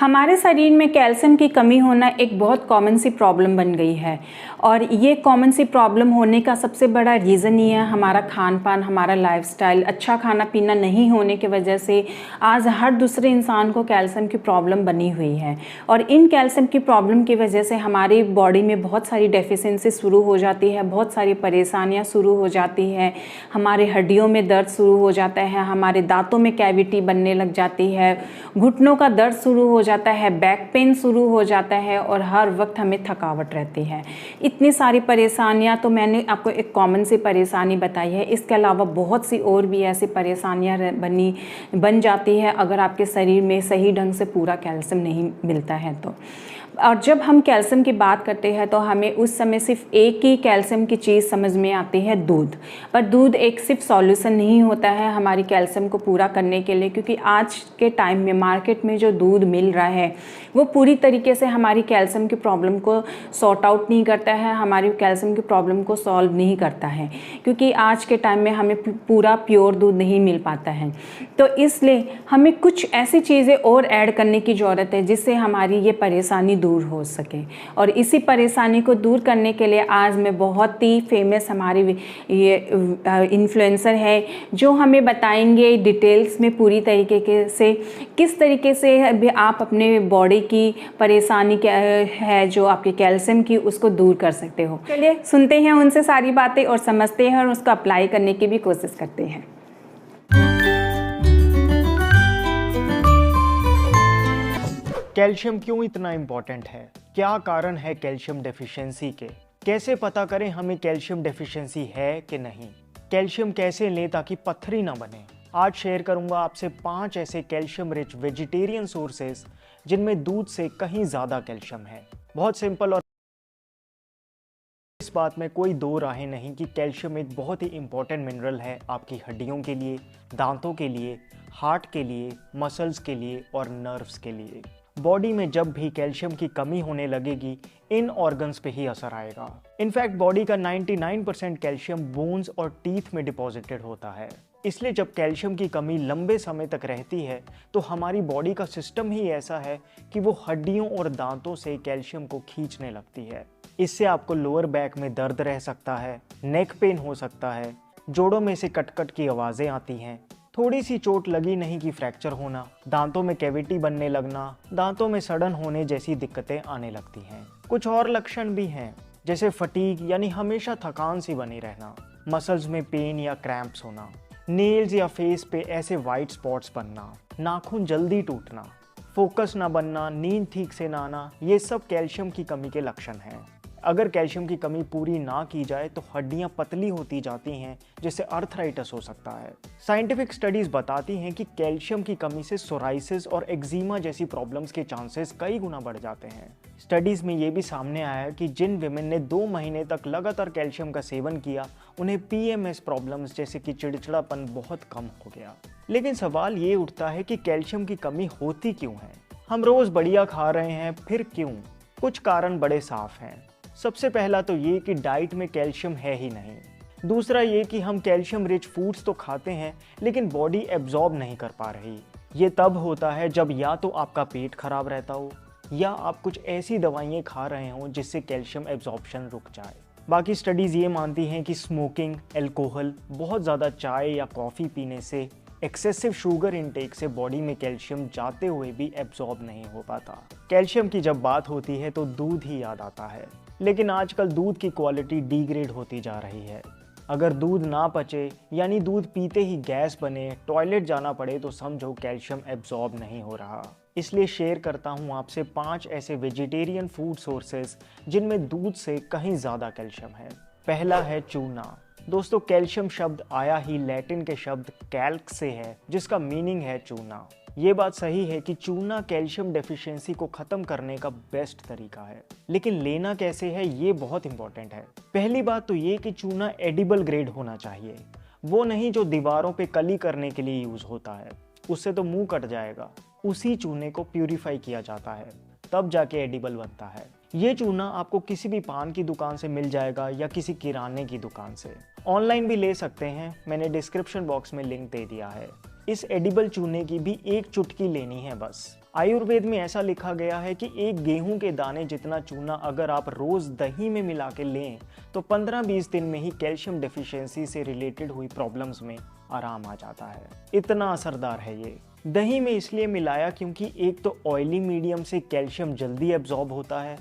हमारे शरीर में कैल्शियम की कमी होना एक बहुत कॉमन सी प्रॉब्लम बन गई है और ये कॉमन सी प्रॉब्लम होने का सबसे बड़ा रीज़न ये है हमारा खान पान, हमारा लाइफस्टाइल। अच्छा खाना पीना नहीं होने की वजह से आज हर दूसरे इंसान को कैल्शियम की प्रॉब्लम बनी हुई है और इन कैल्शियम की प्रॉब्लम की वजह से हमारी बॉडी में बहुत सारी डेफिशिएंसी शुरू हो जाती है, बहुत सारी परेशानियाँ शुरू हो जाती है, हमारे हड्डियों में दर्द शुरू हो जाता है, हमारे दांतों में कैविटी बनने लग जाती है, घुटनों का दर्द शुरू हो जाता है, बैक पेन शुरू हो जाता है और हर वक्त हमें थकावट रहती है। इतनी सारी परेशानियां तो मैंने आपको एक कॉमन सी परेशानी बताई है। इसके अलावा बहुत सी और भी ऐसी परेशानियां बन जाती है अगर आपके शरीर में सही ढंग से पूरा कैल्शियम नहीं मिलता है तो। और जब हम कैल्शियम की बात करते हैं तो हमें उस समय सिर्फ एक ही कैल्शियम की चीज़ समझ में आती है, दूध। पर दूध एक सिर्फ सॉल्यूशन नहीं होता है हमारी कैल्शियम को पूरा करने के लिए, क्योंकि आज के टाइम में मार्केट में जो दूध मिल रहा है वो पूरी तरीके से हमारी कैल्शियम की प्रॉब्लम को सॉर्ट आउट नहीं करता है, हमारी कैल्शियम की प्रॉब्लम को सॉल्व नहीं करता है, क्योंकि आज के टाइम में हमें पूरा प्योर दूध नहीं मिल पाता है। तो इसलिए हमें कुछ ऐसी चीज़ें और ऐड करने की ज़रूरत है जिससे हमारी ये परेशानी दूर हो सके। और इसी परेशानी को दूर करने के लिए आज मैं बहुत ही फेमस हमारे ये इन्फ्लुएंसर है जो हमें बताएंगे डिटेल्स में पूरी तरीके से किस तरीके से भी आप अपने बॉडी की परेशानी क्या है जो आपके कैल्शियम की उसको दूर कर सकते हो। चलिए सुनते हैं उनसे सारी बातें और समझते हैं और उसको अप्लाई करने की भी कोशिश करते हैं। कैल्शियम क्यों इतना इम्पोर्टेंट है? क्या कारण है कैल्शियम डेफिशिएंसी के? कैसे पता करें हमें कैल्शियम डेफिशिएंसी है कि नहीं? कैल्शियम कैसे लें ताकि पत्थरी ना बने? आज शेयर करूंगा आपसे 5 ऐसे कैल्शियम रिच वेजिटेरियन सोर्सेज जिनमें दूध से कहीं ज़्यादा कैल्शियम है। बहुत सिंपल और इस बात में कोई दो राहें नहीं कि कैल्शियम एक बहुत ही इंपॉर्टेंट मिनरल है आपकी हड्डियों के लिए, दांतों के लिए, हार्ट के लिए, मसल्स के लिए और नर्व्स के लिए। बॉडी में जब भी कैल्शियम की कमी होने लगेगी इन ऑर्गन्स पे ही असर आएगा। इनफैक्ट बॉडी का 99% कैल्शियम बोन्स और टीथ में डिपॉजिटेड होता है। इसलिए जब कैल्शियम की कमी लंबे समय तक रहती है तो हमारी बॉडी का सिस्टम ही ऐसा है कि वो हड्डियों और दांतों से कैल्शियम को खींचने लगती है। इससे आपको लोअर बैक में दर्द रह सकता है, नेक पेन हो सकता है, जोड़ों में से कट-कट की आवाज़ें आती हैं, थोड़ी सी चोट लगी नहीं कि फ्रैक्चर होना, दांतों में कैविटी बनने लगना, दांतों में सड़न होने जैसी दिक्कतें आने लगती हैं। कुछ और लक्षण भी हैं जैसे फटीग यानी हमेशा थकान सी बनी रहना, मसल्स में पेन या क्रैम्प्स होना, नेल्स या फेस पे ऐसे वाइट स्पॉट्स बनना, नाखून जल्दी टूटना, फोकस ना बनना, नींद ठीक से ना आना, ये सब कैल्शियम की कमी के लक्षण हैं। अगर कैल्शियम की कमी पूरी ना की जाए तो हड्डियां पतली होती जाती हैं जिससे अर्थराइटिस हो सकता है। साइंटिफिक स्टडीज बताती हैं कि कैल्शियम की कमी से सोराइसिस और एक्जिमा जैसी प्रॉब्लम्स के चांसेस कई गुना बढ़ जाते हैं। स्टडीज में ये भी सामने आया कि जिन विमेन ने 2 महीने तक लगातार कैल्शियम का सेवन किया उन्हें PMS प्रॉब्लम्स जैसे कि चिड़चिड़ापन बहुत कम हो गया। लेकिन सवाल ये उठता है कि कैल्शियम की कमी होती क्यों है? हम रोज बढ़िया खा रहे हैं, फिर क्यों? कुछ कारण बड़े साफ हैं। सबसे पहला तो ये कि डाइट में कैल्शियम है ही नहीं। दूसरा ये कि हम कैल्शियम रिच फूड्स तो खाते हैं लेकिन बॉडी एब्जॉर्ब नहीं कर पा रही। ये तब होता है जब या तो आपका पेट खराब रहता हो या आप कुछ ऐसी दवाइयाँ खा रहे हो जिससे कैल्शियम एब्जॉर्प्शन रुक जाए। बाकी स्टडीज़ ये मानती हैं कि स्मोकिंग, अल्कोहल, बहुत ज़्यादा चाय या कॉफ़ी पीने से, एक्सेसिव शुगर इनटेक से बॉडी में कैल्शियम जाते हुए भी एब्जॉर्ब नहीं हो पाता। कैल्शियम की जब बात होती है तो दूध ही याद आता है, लेकिन आजकल दूध की क्वालिटी डिग्रेड होती जा रही है। अगर दूध ना पचे यानी दूध पीते ही गैस बने, टॉयलेट जाना पड़े तो समझो कैल्शियम एब्जॉर्ब नहीं हो रहा। इसलिए शेयर करता हूँ आपसे 5 ऐसे वेजिटेरियन फूड सोर्सेज जिनमें दूध से कहीं ज़्यादा कैल्शियम है। पहला है चूना। दोस्तों, कैल्शियम शब्द आया ही लैटिन के शब्द कैल्क से है जिसका मीनिंग है चूना। ये बात सही है कि चूना कैल्शियम डेफिशिएंसी को खत्म करने का बेस्ट तरीका है, लेकिन लेना कैसे है ये बहुत इंपॉर्टेंट है। पहली बात तो ये कि चूना एडिबल ग्रेड होना चाहिए, वो नहीं जो दीवारों पे कली करने के लिए यूज होता है, उससे तो मुंह कट जाएगा। उसी चूने को प्यूरिफाई किया जाता है तब जाके एडिबल बनता है। ये चूना आपको किसी भी पान की दुकान से मिल जाएगा या किसी किराने की दुकान से, ऑनलाइन भी ले सकते हैं, मैंने डिस्क्रिप्शन बॉक्स में लिंक दे दिया है। इस एडिबल चूने की भी एक चुटकी लेनी है बस। आयुर्वेद में ऐसा लिखा गया है कि एक गेहूं के दाने जितना चूना अगर आप रोज दही में मिला के लें तो 15-20 दिन में ही कैल्शियम डेफिशिएंसी से रिलेटेड हुई प्रॉब्लम्स में आराम आ जाता है। इतना असरदार है ये। दही में इसलिए मिलाया क्योंकि एक तो ऑयली मीडियम से कैल्शियम जल्दी एब्जॉर्ब होता है,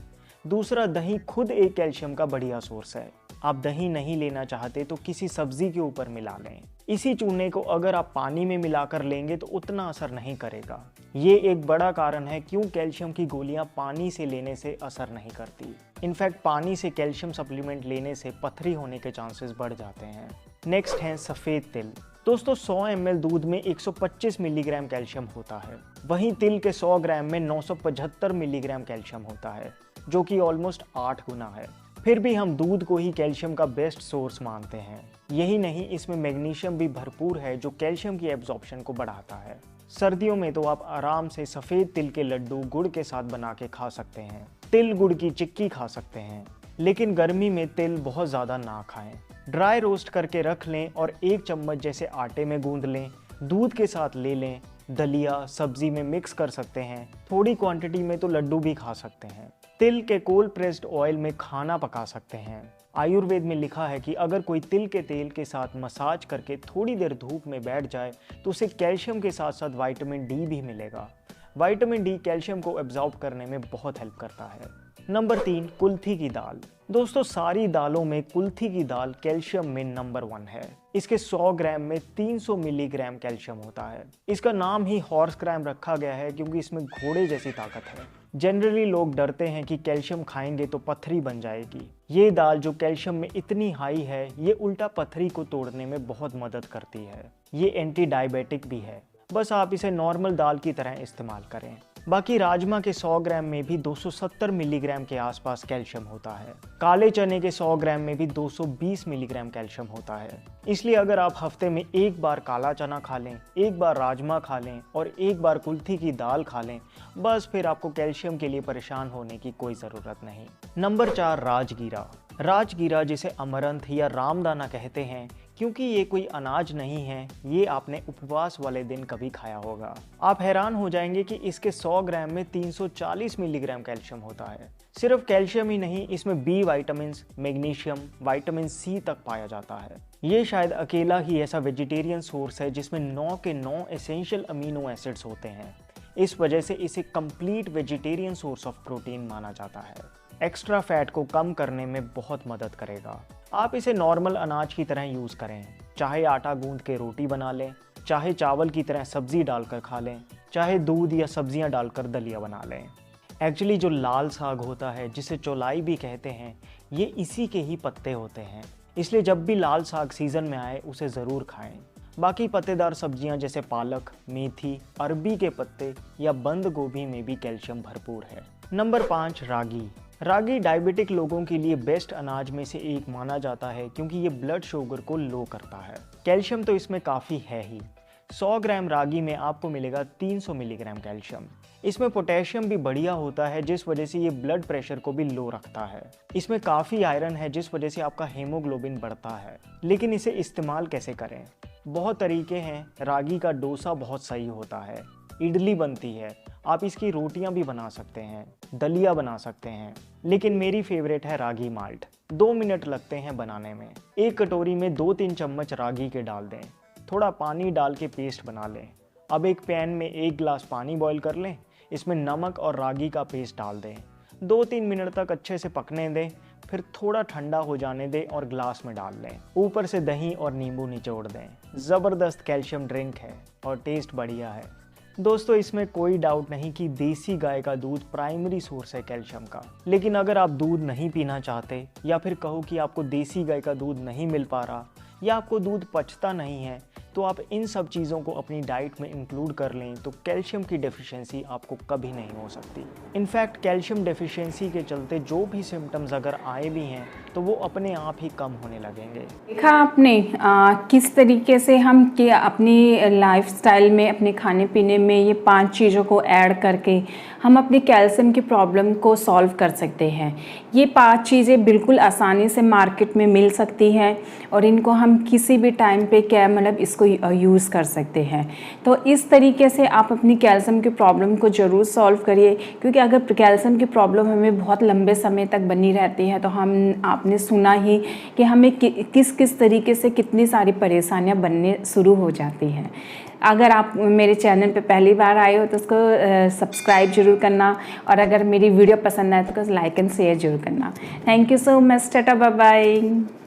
दूसरा दही खुद एक कैल्शियम का बढ़िया सोर्स है। आप दही नहीं लेना चाहते तो किसी सब्जी के ऊपर मिला लें। इसी चूने को अगर आप पानी में मिलाकर लेंगे तो उतना असर नहीं करेगा। ये एक बड़ा कारण है क्यों कैल्शियम की गोलियां पानी से लेने से असर नहीं करती। इनफैक्ट पानी से कैल्शियम सप्लीमेंट लेने से पथरी होने के चांसेस बढ़ जाते हैं। नेक्स्ट है सफ़ेद तिल। दोस्तों 100 ml दूध में 125 मिलीग्राम कैल्शियम होता है, वहीं तिल के 100 ग्राम में 975 मिलीग्राम कैल्शियम होता है, जो कि ऑलमोस्ट 8 गुना है। फिर भी हम दूध को ही कैल्शियम का बेस्ट सोर्स मानते हैं। यही नहीं, इसमें मैग्नीशियम भी भरपूर है जो कैल्शियम की एब्जॉर्प्शन को बढ़ाता है। सर्दियों में तो आप आराम से सफ़ेद तिल के लड्डू गुड़ के साथ बना के खा सकते हैं, तिल गुड़ की चिक्की खा सकते हैं। लेकिन गर्मी में तिल बहुत ज़्यादा ना खाएं। ड्राई रोस्ट करके रख लें और 1 चम्मच जैसे आटे में गूंद लें, दूध के साथ ले लें, दलिया सब्जी में मिक्स कर सकते हैं। थोड़ी क्वांटिटी में तो लड्डू भी खा सकते हैं। तिल के कोल्ड प्रेस्ड ऑयल में खाना पका सकते हैं। आयुर्वेद में लिखा है कि अगर कोई तिल के तेल के साथ मसाज करके थोड़ी देर धूप में बैठ जाए तो उसे कैल्शियम के साथ साथ विटामिन डी भी मिलेगा। विटामिन डी कैल्शियम को एब्जॉर्ब करने में बहुत हेल्प करता है। नंबर 3, कुल्थी की दाल। दोस्तों सारी दालों में कुल्थी की दाल कैल्शियम में नंबर 1 है। इसके 100 ग्राम में 300 मिलीग्राम कैल्शियम होता है। इसका नाम ही हॉर्स ग्राम रखा गया है क्योंकि इसमें घोड़े जैसी ताकत है। जनरली लोग डरते हैं कि कैल्शियम खाएंगे तो पथरी बन जाएगी। ये दाल जो कैल्शियम में इतनी हाई है, ये उल्टा पथरी को तोड़ने में बहुत मदद करती है। ये एंटी डायबिटिक भी है। बस आप इसे नॉर्मल दाल की तरह इस्तेमाल करें। बाकी राजमा के 100 ग्राम में भी 270 मिलीग्राम के आसपास कैल्शियम होता है। काले चने के 100 ग्राम में भी 220 मिलीग्राम कैल्शियम होता है। इसलिए अगर आप हफ्ते में एक बार काला चना खा लें, एक बार राजमा खा लें और एक बार कुल्थी की दाल खा लें, बस फिर आपको कैल्शियम के लिए परेशान होने की कोई ज़रूरत नहीं। नंबर 4, राजगीरा। राजगीरा जिसे अमरंथ या रामदाना कहते हैं क्योंकि ये कोई अनाज नहीं है, ये आपने उपवास वाले दिन कभी खाया होगा। आप हैरान हो जाएंगे कि इसके 100 ग्राम में 340 मिलीग्राम कैल्शियम होता है। सिर्फ कैल्शियम ही नहीं, इसमें B vitamin, magnesium, vitamin C तक पाया जाता है। ये शायद अकेला ही ऐसा वेजिटेरियन सोर्स है जिसमें 9 के 9 एसेंशियल अमीनो एसिड्स होते हैं। इस वजह से इसे complete vegetarian source of protein माना जाता है। एक्स्ट्रा फैट को कम करने में बहुत मदद करेगा। आप इसे नॉर्मल अनाज की तरह यूज़ करें, चाहे आटा गूंद के रोटी बना लें, चाहे चावल की तरह सब्जी डालकर खा लें, चाहे दूध या सब्जियां डालकर दलिया बना लें। एक्चुअली जो लाल साग होता है जिसे चौलाई भी कहते हैं, ये इसी के ही पत्ते होते हैं। इसलिए जब भी लाल साग सीज़न में आए उसे ज़रूर खाएं। बाकी पत्तेदार सब्जियां जैसे पालक, मेथी, अरबी के पत्ते या बंद गोभी में भी कैल्शियम भरपूर है। नंबर 5, रागी। रागी डायबिटिक लोगों के लिए बेस्ट अनाज में से एक माना जाता है क्योंकि ये ब्लड शुगर को लो करता है। कैल्शियम तो इसमें काफ़ी है ही। 100 ग्राम रागी में आपको मिलेगा 300 मिलीग्राम कैल्शियम। इसमें पोटेशियम भी बढ़िया होता है जिस वजह से ये ब्लड प्रेशर को भी लो रखता है। इसमें काफ़ी आयरन है जिस वजह से आपका हीमोग्लोबिन बढ़ता है। लेकिन इसे इस्तेमाल कैसे करें? बहुत तरीके हैं। रागी का डोसा बहुत सही होता है, इडली बनती है, आप इसकी रोटियां भी बना सकते हैं, दलिया बना सकते हैं। लेकिन मेरी फेवरेट है रागी माल्ट। 2 मिनट लगते हैं बनाने में। एक कटोरी में 2-3 चम्मच रागी के डाल दें, थोड़ा पानी डाल के पेस्ट बना लें। अब एक पैन में 1 गिलास पानी बॉईल कर लें, इसमें नमक और रागी का पेस्ट डाल दें, 2-3 मिनट तक अच्छे से पकने दें, फिर थोड़ा ठंडा हो जाने दें और ग्लास में डाल लें। ऊपर से दही और नींबू निचोड़ दें। ज़बरदस्त कैल्शियम ड्रिंक है और टेस्ट बढ़िया है। दोस्तों इसमें कोई डाउट नहीं कि देसी गाय का दूध प्राइमरी सोर्स है कैल्शियम का। लेकिन अगर आप दूध नहीं पीना चाहते या फिर कहो कि आपको देसी गाय का दूध नहीं मिल पा रहा या आपको दूध पचता नहीं है, तो आप इन सब चीज़ों को अपनी डाइट में इंक्लूड कर लें तो कैल्शियम की डेफिशिएंसी आपको कभी नहीं हो सकती। इनफैक्ट कैल्शियम डेफिशिएंसी के चलते जो भी सिम्टम्स अगर आए भी हैं तो वो अपने आप ही कम होने लगेंगे। देखा आपने किस तरीके से हम कि अपनी लाइफस्टाइल में, अपने खाने पीने में ये 5 चीज़ों को ऐड करके हम अपनी कैल्शियम की प्रॉब्लम को सॉल्व कर सकते हैं। ये 5 चीज़ें बिल्कुल आसानी से मार्केट में मिल सकती हैं और इनको हम किसी भी टाइम पे क्या मतलब इसको उसको यूज़ कर सकते हैं। तो इस तरीके से आप अपनी कैल्शियम की प्रॉब्लम को ज़रूर सॉल्व करिए, क्योंकि अगर कैल्शियम की प्रॉब्लम हमें बहुत लंबे समय तक बनी रहती है तो आपने सुना ही कि हमें किस किस तरीके से कितनी सारी परेशानियां बनने शुरू हो जाती हैं। अगर आप मेरे चैनल पे पहली बार आए हो तो उसको सब्सक्राइब जरूर करना, और अगर मेरी वीडियो पसंद आए तो लाइक एंड शेयर जरूर करना। Thank you so much, tata bye bye.